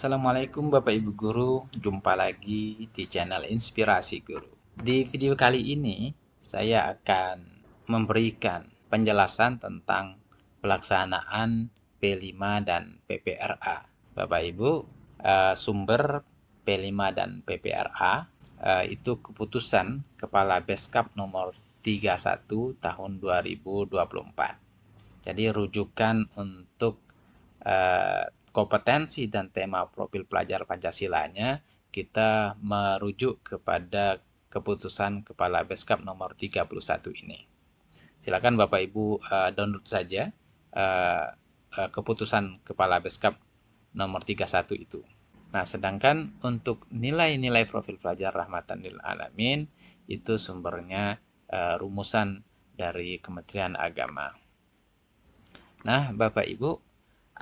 Assalamualaikum Bapak Ibu Guru, jumpa lagi di channel Inspirasi Guru. Di video kali ini, saya akan memberikan penjelasan tentang pelaksanaan P5 dan PPRA. Bapak Ibu, sumber P5 dan PPRA itu keputusan Kepala Beskap nomor 31 tahun 2024. Jadi rujukan untuk kompetensi dan tema profil pelajar Pancasilanya, kita merujuk kepada keputusan Kepala Beskap nomor 31 ini. Silakan Bapak Ibu download saja keputusan Kepala Beskap nomor 31 itu. Nah, sedangkan untuk nilai-nilai profil pelajar rahmatan lil alamin itu sumbernya rumusan dari Kementerian Agama. Nah, Bapak Ibu,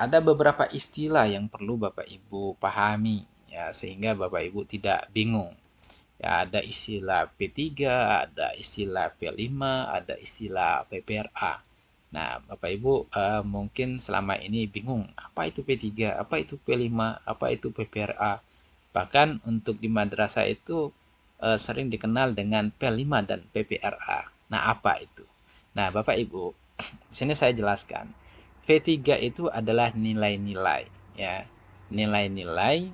ada beberapa istilah yang perlu Bapak Ibu pahami ya sehingga Bapak Ibu tidak bingung. Ya, ada istilah P3, ada istilah P5, ada istilah PPRA. Nah, Bapak Ibu mungkin selama ini bingung, apa itu P3, apa itu P5, apa itu PPRA. Bahkan untuk di madrasah itu sering dikenal dengan P5 dan PPRA. Nah, apa itu? Nah, Bapak Ibu, di sini saya jelaskan. V3 itu adalah nilai-nilai ya. Nilai-nilai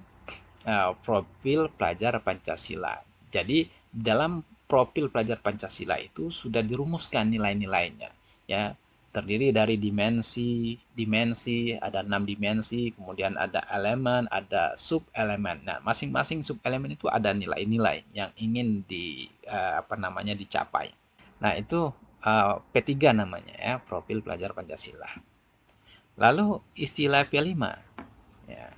profil pelajar Pancasila. Jadi dalam profil pelajar Pancasila itu sudah dirumuskan nilai-nilainya ya. Terdiri dari dimensi, ada 6 dimensi, kemudian ada elemen, ada sub-elemen. Nah, masing-masing sub-elemen itu ada nilai-nilai yang ingin dicapai. Nah, itu P3 namanya ya, profil pelajar Pancasila. Lalu istilah P5 ya.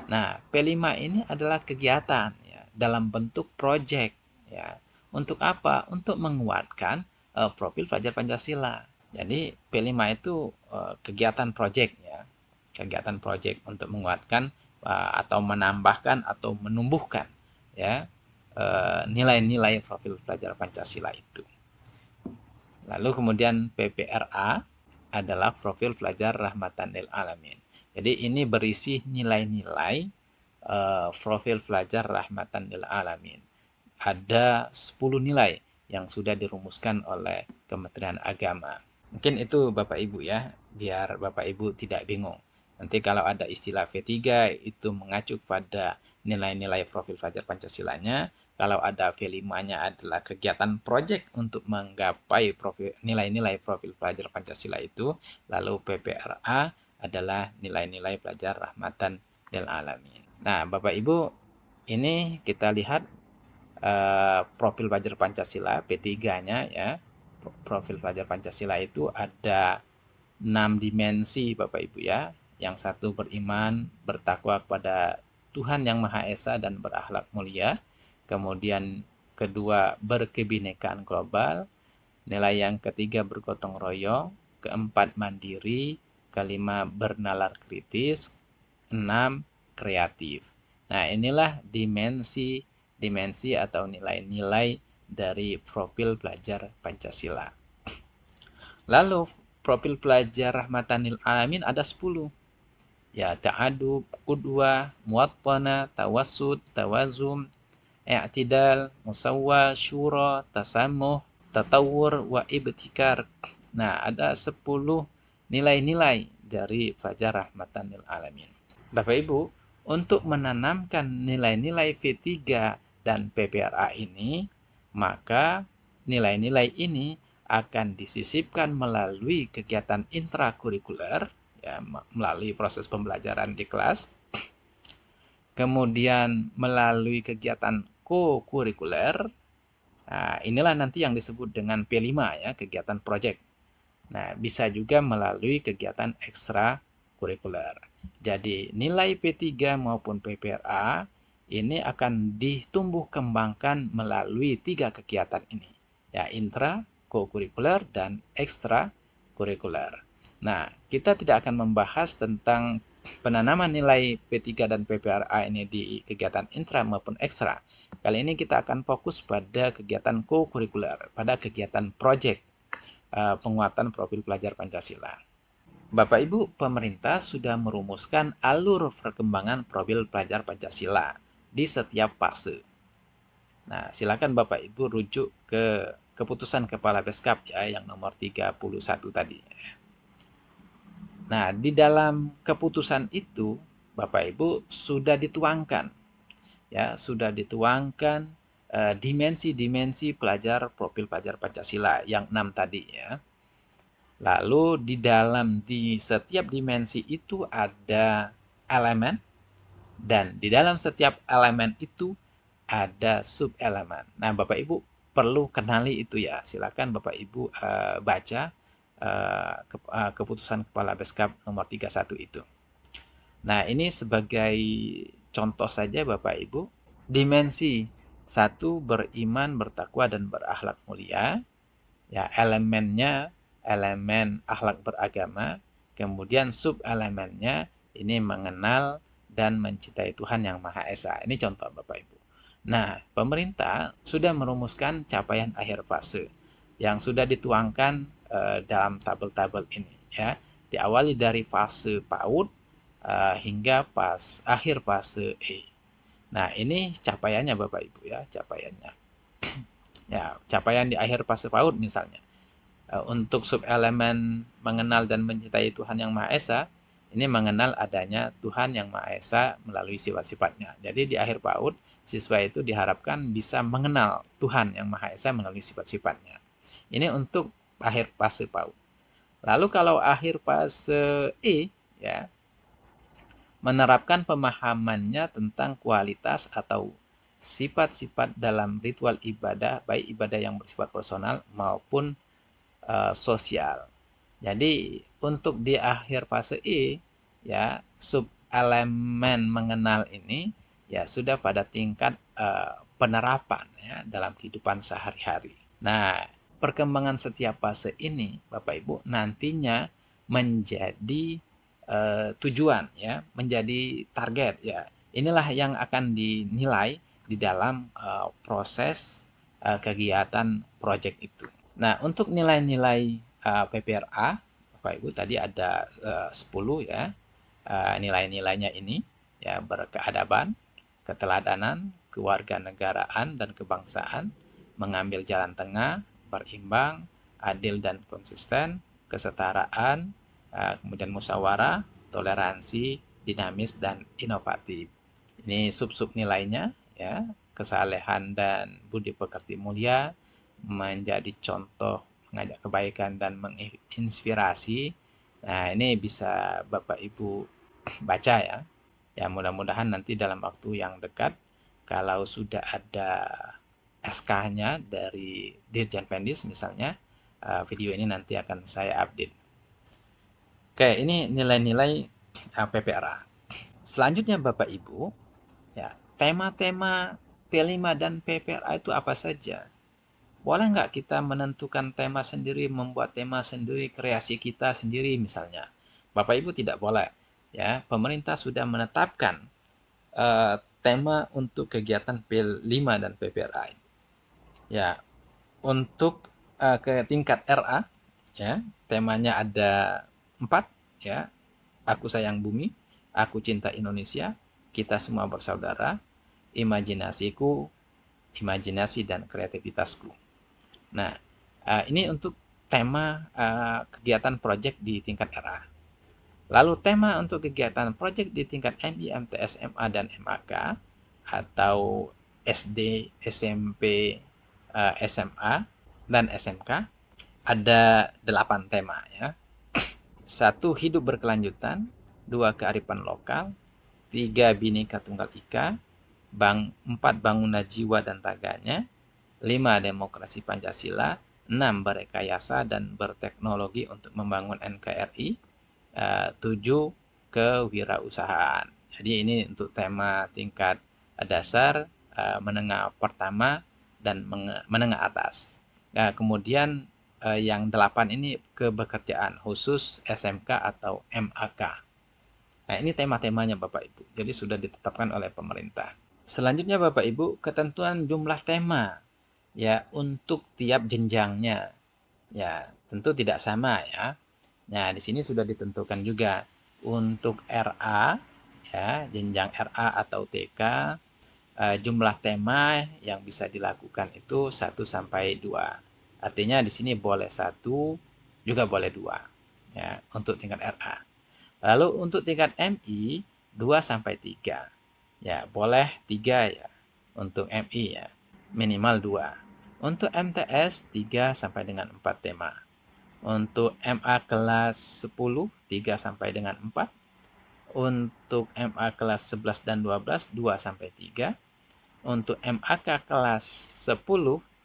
Nah, P5 ini adalah kegiatan ya, dalam bentuk proyek ya. Untuk apa? Untuk menguatkan profil pelajar Pancasila. Jadi P5 itu kegiatan proyek ya. Kegiatan proyek untuk menguatkan atau menambahkan atau menumbuhkan ya nilai-nilai profil pelajar Pancasila itu. Lalu kemudian PPRA adalah profil pelajar rahmatan lil alamin. Jadi ini berisi nilai-nilai profil pelajar rahmatan lil alamin. Ada 10 nilai yang sudah dirumuskan oleh Kementerian Agama. Mungkin itu Bapak Ibu ya, biar Bapak Ibu tidak bingung. Nanti kalau ada istilah V3 itu mengacu pada nilai-nilai profil pelajar Pancasilanya. Kalau ada V5-nya adalah kegiatan proyek untuk menggapai nilai-nilai profil pelajar Pancasila itu. Lalu PPRA adalah nilai-nilai pelajar rahmatan lil alamin. Nah, Bapak Ibu, ini kita lihat profil pelajar Pancasila P3-nya ya. Profil pelajar Pancasila itu ada 6 dimensi Bapak Ibu ya. Yang satu beriman, bertakwa kepada Tuhan Yang Maha Esa dan berakhlak mulia. Kemudian kedua berkebinekaan global. Nilai yang ketiga bergotong royong. Keempat mandiri. Kelima bernalar kritis. 6 kreatif. Nah, inilah dimensi atau nilai-nilai dari profil pelajar Pancasila. Lalu profil pelajar rahmatan lil alamin ada 10. Ya, ta'adub, qudwah, muwattana, tawassud, tawazum, i'tidal, musawwa, syura, tasamuh, tatawur, wa ibtikar. Nah, ada 10 nilai-nilai dari pelajar rahmatan lil alamin. Bapak Ibu, untuk menanamkan nilai-nilai V3 dan PPRA ini, maka nilai-nilai ini akan disisipkan melalui kegiatan intrakurikuler, ya, melalui proses pembelajaran di kelas, kemudian melalui kegiatan co-kurikuler. Nah, inilah nanti yang disebut dengan P5 ya, kegiatan proyek. Nah, bisa juga melalui kegiatan ekstrakurikuler. Jadi, nilai P3 maupun PPRA ini akan ditumbuh kembangkan melalui 3 kegiatan ini. Ya, intra, co-kurikuler, dan ekstrakurikuler. Nah, kita tidak akan membahas tentang penanaman nilai P3 dan PPRA ini di kegiatan intra maupun ekstra. Kali ini kita akan fokus pada kegiatan co-kurikuler, pada kegiatan proyek penguatan profil pelajar Pancasila. Bapak Ibu, pemerintah sudah merumuskan alur perkembangan profil pelajar Pancasila di setiap fase. Nah, silakan Bapak Ibu rujuk ke keputusan Kepala Beskap ya yang nomor 31 tadi. Nah, di dalam keputusan itu Bapak Ibu sudah dituangkan dimensi-dimensi pelajar profil pelajar Pancasila yang 6 tadi ya. Lalu di setiap dimensi itu ada elemen dan di dalam setiap elemen itu ada sub-elemen. Nah, Bapak Ibu perlu kenali itu ya. Silakan Bapak Ibu baca keputusan Kepala Beskap nomor 31 itu. Nah, ini sebagai contoh saja Bapak Ibu, dimensi satu beriman, bertakwa dan berakhlak mulia. Ya, elemennya elemen akhlak beragama, kemudian sub elemennya ini mengenal dan mencintai Tuhan yang Maha Esa. Ini contoh Bapak Ibu. Nah, pemerintah sudah merumuskan capaian akhir fase yang sudah dituangkan dalam tabel-tabel ini ya. Diawali dari fase PAUD hingga akhir fase E. Nah, ini capaiannya Bapak Ibu ya, capaiannya. Ya, capaian di akhir fase PAUD misalnya. Untuk subelemen mengenal dan mencintai Tuhan yang Maha Esa, ini mengenal adanya Tuhan yang Maha Esa melalui sifat-sifatnya. Jadi di akhir PAUD, siswa itu diharapkan bisa mengenal Tuhan yang Maha Esa melalui sifat-sifatnya. Ini untuk akhir fase PAUD. Lalu kalau akhir fase E, ya, menerapkan pemahamannya tentang kualitas atau sifat-sifat dalam ritual ibadah, baik ibadah yang bersifat personal maupun sosial. Jadi untuk di akhir fase E ya sub elemen mengenal ini ya sudah pada tingkat penerapan ya dalam kehidupan sehari-hari. Nah, perkembangan setiap fase ini Bapak Ibu nantinya menjadi tujuan ya, menjadi target ya. Inilah yang akan dinilai di dalam proses kegiatan proyek itu. Nah, untuk nilai-nilai PPRA, Bapak Ibu tadi ada 10 ya. Nilai-nilainya ini ya berkeadaban, keteladanan, kewarganegaraan dan kebangsaan, mengambil jalan tengah, berimbang, adil dan konsisten, kesetaraan, kemudian musyawarah, toleransi, dinamis dan inovatif. Ini sub-sub nilainya ya, kesalehan dan budi pekerti mulia, menjadi contoh, mengajak kebaikan dan menginspirasi. Nah, ini bisa Bapak Ibu baca ya. Ya, mudah-mudahan nanti dalam waktu yang dekat kalau sudah ada SK-nya dari Dirjen Pendis misalnya, video ini nanti akan saya update. Oke, ini nilai-nilai PPRA. Selanjutnya Bapak Ibu, ya, tema-tema P5 dan PPRA itu apa saja? Boleh nggak kita menentukan tema sendiri, membuat tema sendiri, kreasi kita sendiri misalnya? Bapak Ibu tidak boleh. Ya, pemerintah sudah menetapkan tema untuk kegiatan P5 dan PPRA. Ya, untuk ke tingkat RA, ya, temanya ada 4, ya. Aku sayang bumi, aku cinta Indonesia, kita semua bersaudara, imajinasiku, imajinasi dan kreativitasku. Nah, ini untuk tema kegiatan proyek di tingkat RA. Lalu tema untuk kegiatan proyek di tingkat MI, MTS, MA, dan MAK atau SD, SMP, SMA, dan SMK ada 8 tema ya. 1. Hidup berkelanjutan. 2. Kearifan lokal. 3. Bhinneka Tunggal Ika. 4. Bangunan jiwa dan raganya. 5. Demokrasi Pancasila. 6. Berekayasa dan berteknologi untuk membangun NKRI. 7. Kewirausahaan. Jadi ini untuk tema tingkat dasar, menengah pertama, dan menengah atas. Nah, kemudian yang 8 ini kebekerjaan khusus SMK atau MAK. Nah, ini tema-temanya Bapak Ibu. Jadi sudah ditetapkan oleh pemerintah. Selanjutnya Bapak Ibu, ketentuan jumlah tema ya untuk tiap jenjangnya. Ya, tentu tidak sama ya. Nah, di sini sudah ditentukan juga untuk RA, ya, jenjang RA atau TK, jumlah tema yang bisa dilakukan itu 1 sampai 2. Artinya di sini boleh 1, juga boleh 2, ya, untuk tingkat RA. Lalu untuk tingkat MI 2 sampai 3. Ya, boleh 3 ya untuk MI ya, minimal 2. Untuk MTS 3 sampai dengan 4 tema. Untuk MA kelas 10 3 sampai dengan 4. Untuk MA kelas 11 dan 12 2 sampai 3. Untuk MAK kelas 10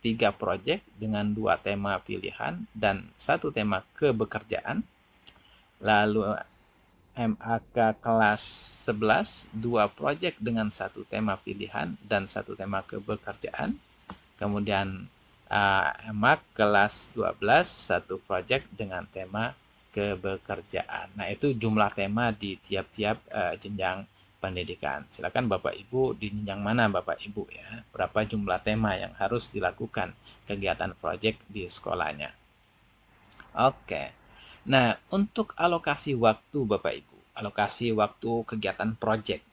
3 proyek dengan 2 tema pilihan dan 1 tema kebekerjaan. Lalu MAK kelas 11 2 proyek dengan 1 tema pilihan dan 1 tema kebekerjaan. Kemudian MAK kelas 12 1 proyek dengan tema kebekerjaan. Nah, itu jumlah tema di tiap-tiap jenjang pendidikan. Silakan Bapak Ibu di jenjang mana Bapak Ibu ya. Berapa jumlah tema yang harus dilakukan kegiatan proyek di sekolahnya. Oke. Nah, untuk alokasi waktu Bapak Ibu, alokasi waktu kegiatan proyek.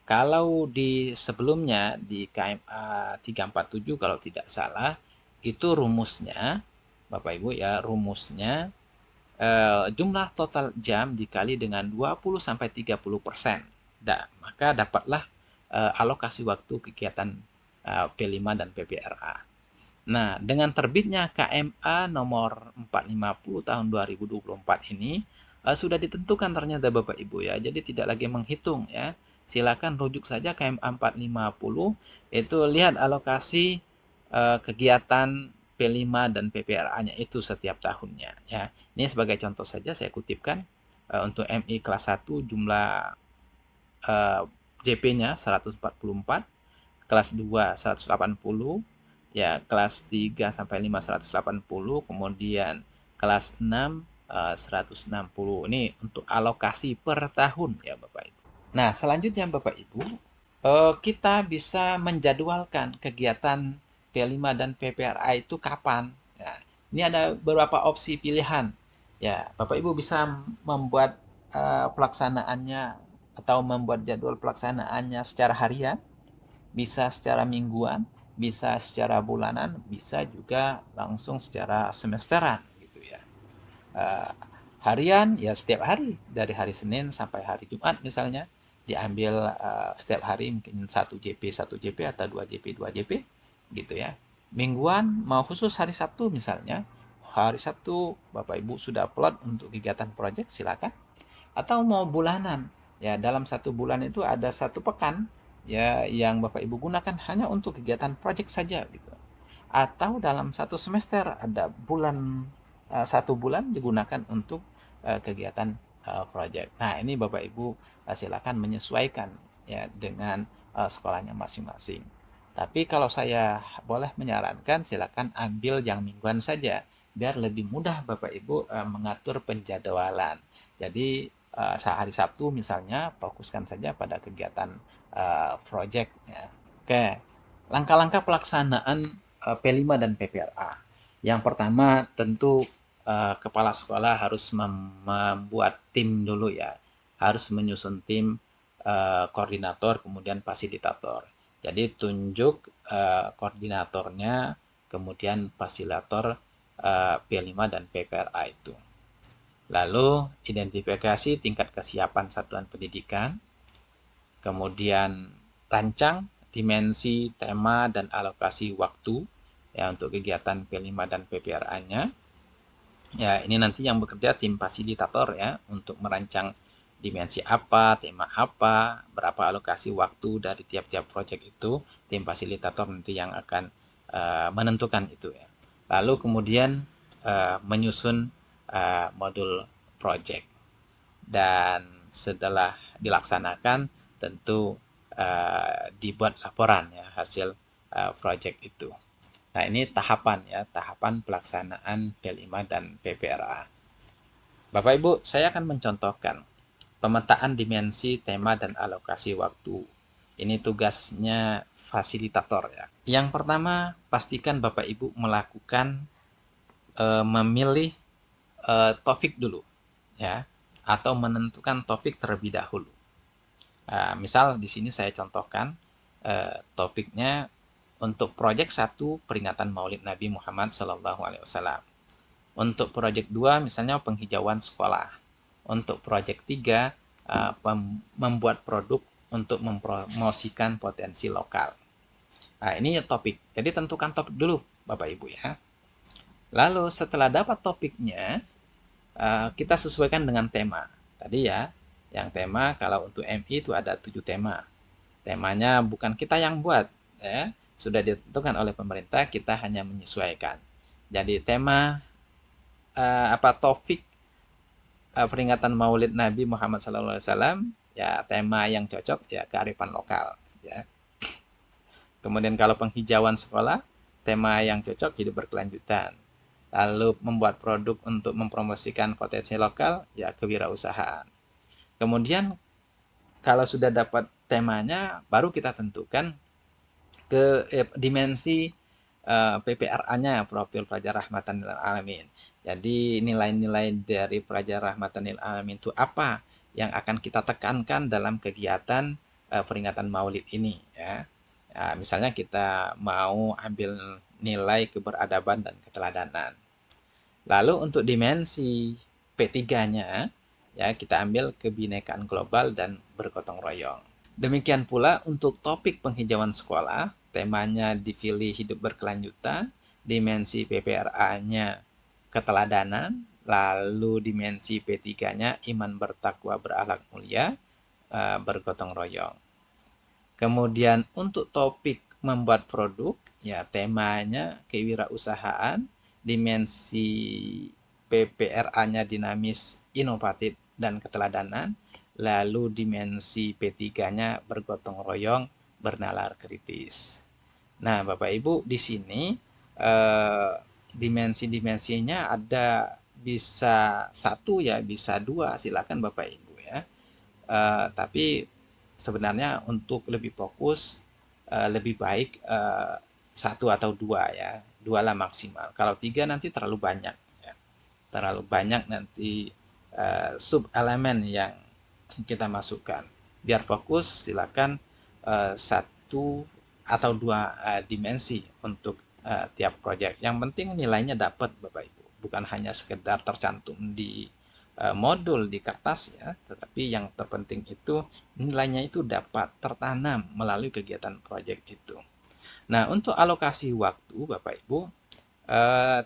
Kalau di sebelumnya di KMA 347 kalau tidak salah, itu rumusnya Bapak Ibu ya, rumusnya jumlah total jam dikali dengan 20 sampai 30%. Maka dapatlah alokasi waktu kegiatan P5 dan PPRA. Nah, dengan terbitnya KMA nomor 450 tahun 2024 ini sudah ditentukan ternyata Bapak Ibu ya. Jadi tidak lagi menghitung ya. Silakan rujuk saja KMA 450 itu lihat alokasi kegiatan P5 dan PPRA-nya itu setiap tahunnya ya. Ini sebagai contoh saja saya kutipkan untuk MI kelas 1 jumlah JP-nya 144, kelas 2 180, ya kelas 3 sampai 5 180, kemudian kelas 6 160. Ini untuk alokasi per tahun ya Bapak Ibu. Nah, selanjutnya Bapak Ibu, kita bisa menjadwalkan kegiatan P5 dan PPRA itu kapan. Ya, ini ada beberapa opsi pilihan. Ya, Bapak Ibu bisa membuat pelaksanaannya atau membuat jadwal pelaksanaannya secara harian, bisa secara mingguan, bisa secara bulanan, bisa juga langsung secara semesteran gitu ya. Harian ya setiap hari dari hari Senin sampai hari Jumat misalnya diambil setiap hari mungkin 1 JP 1 JP atau 2 JP 2 JP gitu ya. Mingguan mau khusus hari Sabtu misalnya, hari Sabtu Bapak Ibu sudah upload untuk kegiatan proyek silakan. Atau mau bulanan ya, dalam 1 bulan itu ada 1 pekan ya yang Bapak Ibu gunakan hanya untuk kegiatan proyek saja gitu. Atau dalam 1 semester ada 1 bulan digunakan untuk kegiatan proyek. Nah, ini Bapak Ibu silakan menyesuaikan ya dengan sekolahnya masing-masing. Tapi kalau saya boleh menyarankan silakan ambil yang mingguan saja biar lebih mudah Bapak Ibu mengatur penjadwalan. Jadi sehari Sabtu misalnya fokuskan saja pada kegiatan project ya. Oke, langkah-langkah pelaksanaan P5 dan PPRA. Yang pertama tentu kepala sekolah harus membuat tim dulu ya. Harus menyusun tim koordinator kemudian fasilitator. Jadi tunjuk koordinatornya kemudian fasilitator P5 dan PPRA itu. Lalu identifikasi tingkat kesiapan satuan pendidikan, kemudian rancang dimensi, tema, dan alokasi waktu ya untuk kegiatan P5 dan PPRA-nya. Ya, ini nanti yang bekerja tim fasilitator ya untuk merancang dimensi apa, tema apa, berapa alokasi waktu dari tiap-tiap proyek itu, tim fasilitator nanti yang akan menentukan itu ya. Lalu kemudian menyusun modul project. Dan setelah dilaksanakan tentu dibuat laporan ya hasil project itu. Nah, ini tahapan ya, tahapan pelaksanaan P5 dan PPRA. Bapak Ibu, saya akan mencontohkan pemetaan dimensi, tema, dan alokasi waktu. Ini tugasnya fasilitator ya. Yang pertama, pastikan Bapak Ibu melakukan memilih topik dulu. ya, atau menentukan topik terlebih dahulu. Misal di sini saya contohkan topiknya untuk proyek 1 peringatan Maulid Nabi Muhammad SAW. Untuk proyek 2 misalnya penghijauan sekolah. Untuk proyek 3 membuat produk untuk mempromosikan potensi lokal. Nah, ini topik. Jadi tentukan topik dulu Bapak Ibu ya. Lalu setelah dapat topiknya, kita sesuaikan dengan tema. Tadi ya, yang tema kalau untuk MI itu ada 7 tema. Temanya bukan kita yang buat, ya. Sudah ditentukan oleh pemerintah, kita hanya menyesuaikan. Jadi tema topik peringatan Maulid Nabi Muhammad SAW, ya tema yang cocok ya kearifan lokal, ya. Kemudian kalau penghijauan sekolah, tema yang cocok hidup berkelanjutan. Lalu membuat produk untuk mempromosikan potensi lokal, ya kewirausahaan. Kemudian kalau sudah dapat temanya, baru kita tentukan ke dimensi PPRA-nya, profil pelajar rahmatan lil alamin. Jadi nilai-nilai dari pelajar rahmatan lil alamin itu apa yang akan kita tekankan dalam kegiatan peringatan Maulid ini, ya. Misalnya kita mau ambil nilai keberadaban dan keteladanan. Lalu untuk dimensi P3-nya, ya kita ambil kebinekaan global dan bergotong royong. Demikian pula untuk topik penghijauan sekolah, temanya dipilih hidup berkelanjutan, dimensi PPRA-nya keteladanan, lalu dimensi P3-nya iman bertakwa berakhlak mulia, bergotong royong. Kemudian untuk topik membuat produk, ya temanya kewirausahaan, dimensi PPRA-nya dinamis, inovatif, dan keteladanan, lalu dimensi P3-nya bergotong royong, bernalar kritis. Nah, Bapak Ibu, di sini dimensi-dimensinya ada bisa 1 ya, bisa 2, silakan Bapak Ibu ya. Tapi sebenarnya untuk lebih fokus lebih baik 1 atau 2 ya, 2 lah maksimal. Kalau 3 nanti terlalu banyak ya. Terlalu banyak nanti sub elemen yang kita masukkan. Biar fokus silakan 1 atau 2 dimensi untuk tiap proyek. Yang penting nilainya dapat Bapak Ibu, bukan hanya sekedar tercantum di modul di kertas ya, tetapi yang terpenting itu nilainya itu dapat tertanam melalui kegiatan proyek itu. Nah, untuk alokasi waktu Bapak Ibu,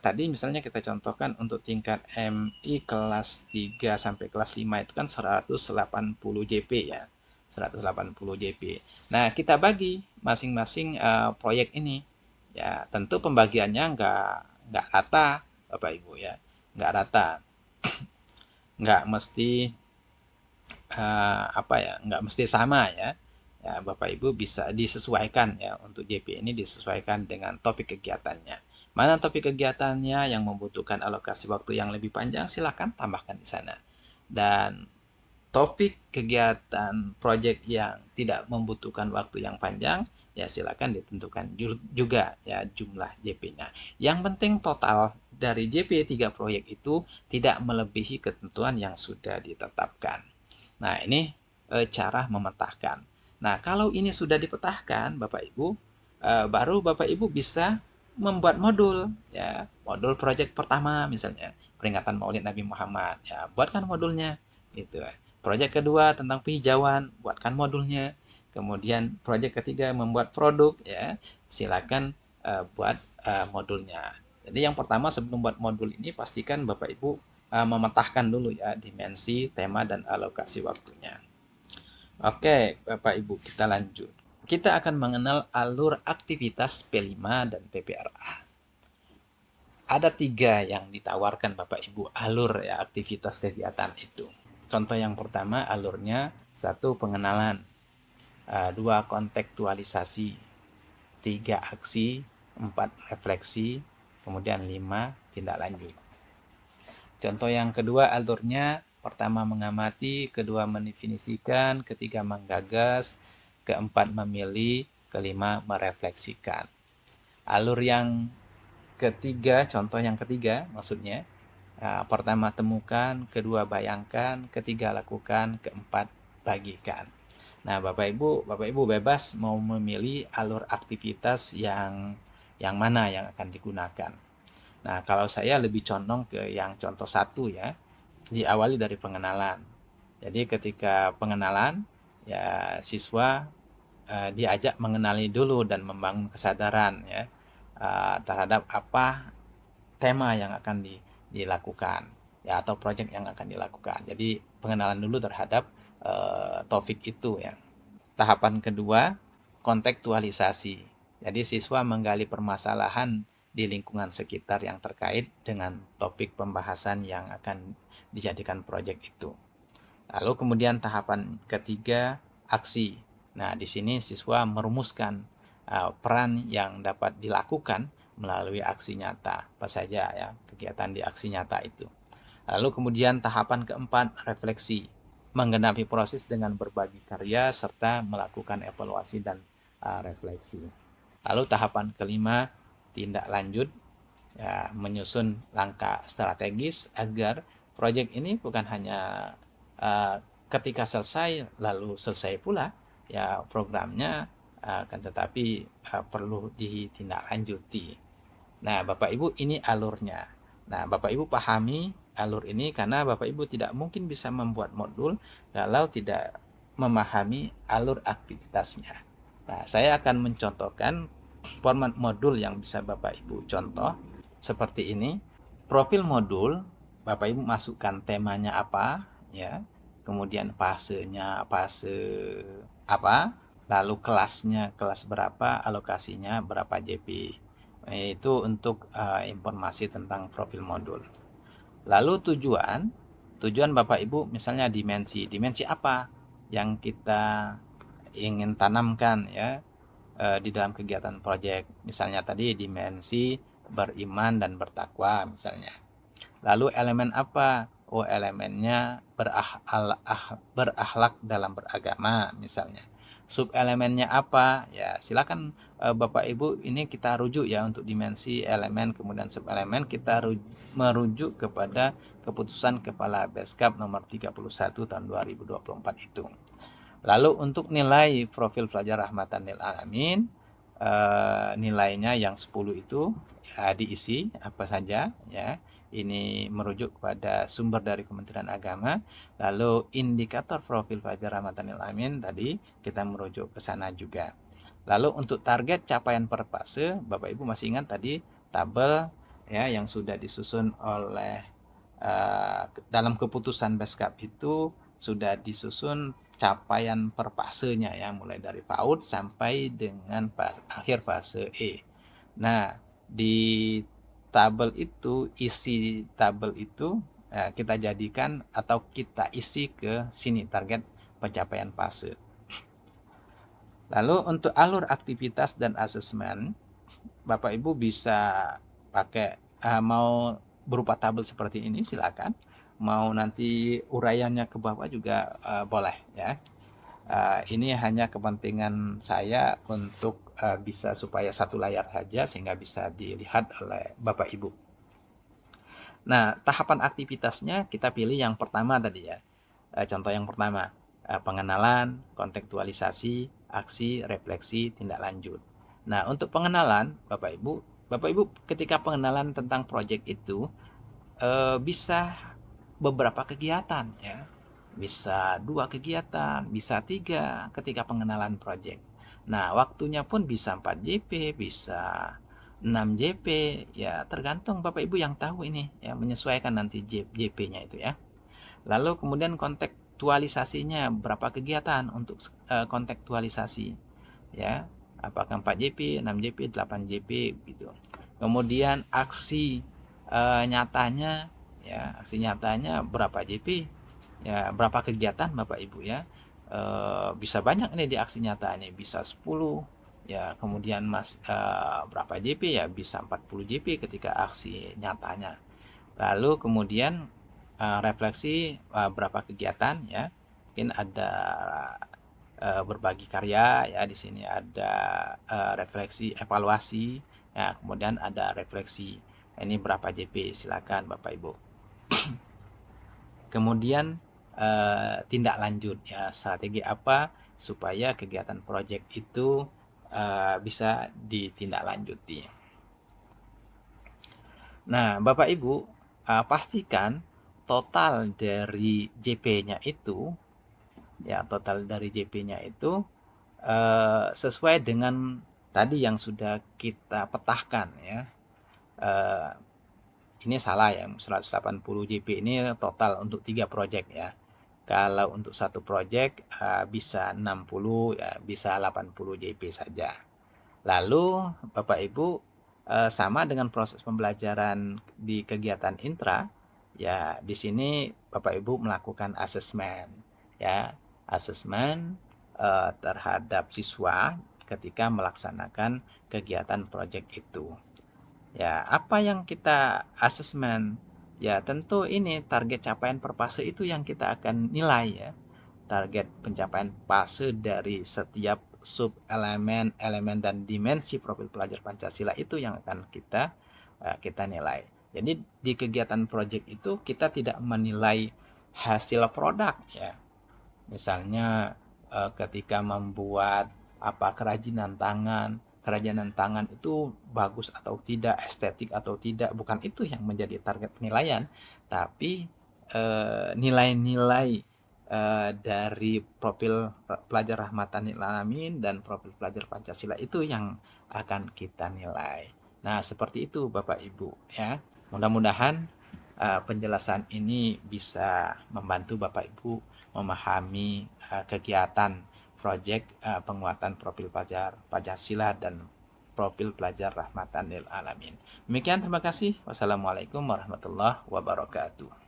tadi misalnya kita contohkan untuk tingkat MI kelas 3 sampai kelas 5 itu kan 180 JP ya. 180 JP. Nah, kita bagi masing-masing proyek ini. Ya, tentu pembagiannya nggak rata Bapak Ibu ya. Nggak rata. Nggak mesti nggak mesti sama ya. Ya, Bapak Ibu bisa disesuaikan ya, untuk JP ini disesuaikan dengan topik kegiatannya. Mana topik kegiatannya yang membutuhkan alokasi waktu yang lebih panjang, silakan tambahkan di sana. Dan topik kegiatan proyek yang tidak membutuhkan waktu yang panjang, ya silakan ditentukan juga ya jumlah JP-nya. Yang penting total dari JP 3 proyek itu tidak melebihi ketentuan yang sudah ditetapkan. Nah, ini cara memetakan. Nah, kalau ini sudah dipetahkan, Bapak Ibu, baru Bapak Ibu bisa membuat modul, ya. Modul proyek pertama misalnya, peringatan Maulid Nabi Muhammad, ya, buatkan modulnya, gitu. Proyek kedua tentang penghijauan, buatkan modulnya. Kemudian proyek ketiga membuat produk, ya, silakan buat modulnya. Jadi yang pertama sebelum buat modul ini pastikan Bapak Ibu memetahkan dulu ya dimensi, tema, dan alokasi waktunya. Oke, Bapak Ibu, kita lanjut. Kita akan mengenal alur aktivitas P5 dan PPRA. Ada 3 yang ditawarkan Bapak Ibu alur ya aktivitas kegiatan itu. Contoh yang pertama alurnya 1 pengenalan, 2 kontekstualisasi, 3 aksi, 4 refleksi, kemudian 5 tindak lanjut. Contoh yang kedua alurnya, pertama mengamati, kedua mendefinisikan, ketiga menggagas, keempat memilih, kelima merefleksikan. Alur yang ketiga, contoh yang ketiga maksudnya, Pertama temukan, kedua bayangkan, ketiga lakukan, keempat bagikan. Nah, Bapak Ibu bebas mau memilih alur aktivitas yang mana yang akan digunakan. Nah, kalau saya lebih condong ke yang contoh satu ya, diawali dari pengenalan. Jadi ketika pengenalan, ya siswa diajak mengenali dulu dan membangun kesadaran ya terhadap apa tema yang akan dilakukan ya atau proyek yang akan dilakukan. Jadi pengenalan dulu terhadap topik itu ya. Tahapan kedua, kontekstualisasi. Jadi siswa menggali permasalahan di lingkungan sekitar yang terkait dengan topik pembahasan yang akan dijadikan proyek itu. Lalu kemudian tahapan ketiga, aksi. Nah, di sini siswa merumuskan peran yang dapat dilakukan melalui aksi nyata. Apa saja ya kegiatan di aksi nyata itu. Lalu kemudian tahapan keempat, refleksi. Menggenapi proses dengan berbagi karya serta melakukan evaluasi dan refleksi. Lalu tahapan kelima, tindak lanjut, ya, menyusun langkah strategis agar proyek ini bukan hanya ketika selesai lalu selesai pula ya programnya, akan tetapi perlu ditindaklanjuti. Nah, Bapak Ibu ini alurnya. Nah, Bapak Ibu pahami alur ini karena Bapak Ibu tidak mungkin bisa membuat modul kalau tidak memahami alur aktivitasnya. Nah, saya akan mencontohkan format modul yang bisa Bapak Ibu contoh seperti ini. Profil modul, Bapak Ibu masukkan temanya apa, ya. Kemudian fasenya, fase apa, lalu kelasnya, kelas berapa, alokasinya berapa JP. Itu untuk informasi tentang profil modul. Lalu tujuan Bapak Ibu misalnya dimensi apa yang kita ingin tanamkan ya di dalam kegiatan proyek. Misalnya tadi dimensi beriman dan bertakwa misalnya. Lalu elemen apa? Oh, elemennya berakhlak dalam beragama misalnya. Subelemennya apa? Ya, silakan Bapak Ibu ini kita rujuk ya untuk dimensi, elemen, kemudian subelemen kita merujuk kepada keputusan Kepala Beskap nomor 31 tahun 2024 itu. Lalu untuk nilai profil pelajar rahmatan lil alamin, nilainya yang 10 itu ya, diisi apa saja ya. Ini merujuk kepada sumber dari Kementerian Agama. Lalu indikator profil pelajar rahmatan lil alamin tadi kita merujuk ke sana juga. Lalu untuk target capaian per fase, Bapak Ibu masih ingat tadi tabel ya yang sudah disusun oleh dalam keputusan Beskap itu sudah disusun capaian per fasenya ya, mulai dari PAUD sampai dengan akhir fase E. Nah, di isi tabel itu kita jadikan atau kita isi ke sini target pencapaian fase. Lalu untuk alur aktivitas dan asesmen, Bapak Ibu bisa pakai mau berupa tabel seperti ini silakan. Mau nanti uraiannya ke bawah juga boleh ya. Ini hanya kepentingan saya untuk bisa supaya satu layar saja sehingga bisa dilihat oleh Bapak Ibu. Nah, tahapan aktivitasnya kita pilih yang pertama tadi ya. Contoh yang pertama, pengenalan, kontekstualisasi, aksi, refleksi, tindak lanjut. Nah, untuk pengenalan, Bapak Ibu ketika pengenalan tentang proyek itu bisa beberapa kegiatan ya. Bisa 2 kegiatan, bisa 3 ketika pengenalan proyek. Nah, waktunya pun bisa 4 JP, bisa 6 JP, ya tergantung Bapak Ibu yang tahu ini, ya menyesuaikan nanti JP-nya itu ya. Lalu kemudian kontekstualisasinya berapa kegiatan untuk kontekstualisasi ya. Apakah 4 JP, 6 JP, 8 JP gitu. Kemudian aksi nyatanya ya, aksi nyatanya berapa JP? Ya, berapa kegiatan Bapak Ibu ya. Bisa banyak nih di aksi nyata ini, bisa 10 ya, kemudian berapa JP ya, bisa 40 JP ketika aksi nyatanya. Lalu kemudian refleksi berapa kegiatan ya. Mungkin ada berbagi karya ya, di sini ada refleksi evaluasi ya, kemudian ada refleksi. Ini berapa JP silakan Bapak Ibu. Kemudian tindak lanjut ya, strategi apa supaya kegiatan proyek itu bisa ditindaklanjuti. Nah, Bapak Ibu, pastikan total dari JP-nya itu, ya total dari JP-nya itu sesuai dengan tadi yang sudah kita petahkan ya. Eh, ini salah ya, 180 JP ini total untuk 3 proyek ya. Kalau untuk satu proyek bisa 60 ya, bisa 80 JP saja. Lalu Bapak Ibu sama dengan proses pembelajaran di kegiatan intra, ya di sini Bapak Ibu melakukan asesmen, ya asesmen terhadap siswa ketika melaksanakan kegiatan proyek itu. Ya, apa yang kita asesmen? Ya, tentu ini target capaian per fase itu yang kita akan nilai ya. Target pencapaian fase dari setiap sub elemen, elemen dan dimensi profil pelajar Pancasila itu yang akan kita nilai. Jadi di kegiatan proyek itu kita tidak menilai hasil produk ya. Misalnya ketika membuat apa kerajinan tangan itu bagus atau tidak, estetik atau tidak, bukan itu yang menjadi target penilaian, tapi nilai-nilai dari profil pelajar Rahmatan lil Alamin dan profil pelajar Pancasila itu yang akan kita nilai. Nah, seperti itu Bapak Ibu ya. Mudah-mudahan penjelasan ini bisa membantu Bapak Ibu memahami kegiatan proyek penguatan profil pelajar Pancasila dan profil pelajar Rahmatan lil Alamin. Demikian, terima kasih. Wassalamualaikum warahmatullahi wabarakatuh.